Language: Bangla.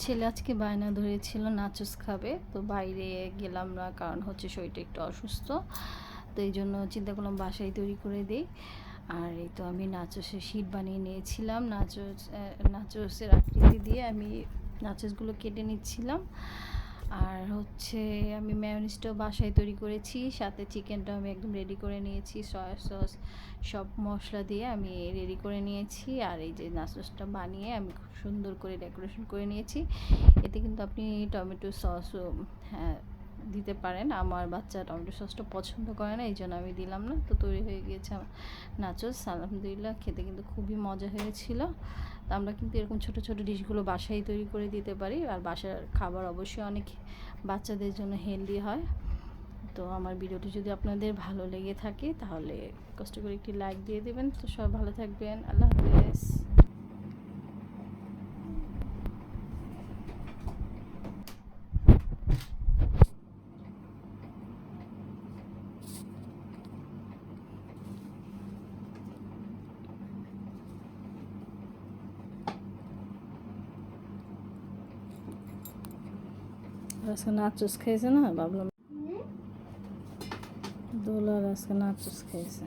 ছেলে আজকে বায়না ধরেছিল নাচোস খাবে, তো বাইরে গেলাম না, কারণ হচ্ছে শরীরটা একটু অসুস্থ। তো এই জন্য চিন্তা করলাম বাসায় তৈরি করে দিই। আর এই তো আমি নাচোসের শীট বানিয়ে নিয়েছিলাম। নাচোসের আকৃতি দিয়ে আমি নাচোসগুলো কেটে নিচ্ছিলাম। আর হচ্ছে আমি মেয়োনিজটাও বাসায় তৈরি করেছি, সাথে চিকেনটাও আমি একদম রেডি করে নিয়েছি, সয়া সস সব মশলা দিয়ে আমি রেডি করে নিয়েছি। আর এই যে নাচোসটা বানিয়ে আমি খুব সুন্দর করে ডেকোরেশন করে নিয়েছি। এতে কিন্তু আপনি টমেটো সসও হ্যাঁ দিতে পারেন। আমার বাচ্চা টমেটো সসটা পছন্দ করে না, এই জন্য আমি দিলাম না। তো তৈরি হয়ে গিয়েছে আমার নাচোস, আলহামদুলিল্লাহ খেতে কিন্তু খুবই মজা হয়েছিল। তো আমরা কিন্তু এরকম ছোটো ছোটো ডিশগুলো বাসায় তৈরি করে দিতে পারি। আর বাসার খাবার অবশ্যই অনেক বাচ্চাদের জন্য হেলদি হয়। তো আমার ভিডিওটি যদি আপনাদের ভালো লেগে থাকে তাহলে কষ্ট করে একটি লাইক দিয়ে দেবেন। তো সবাই ভালো থাকবেন, আল্লাহ হাফেজ। আজকে নাচোস খেয়েছে না, ভাবলাম দোলার আজকে নাচোস খেয়েছে।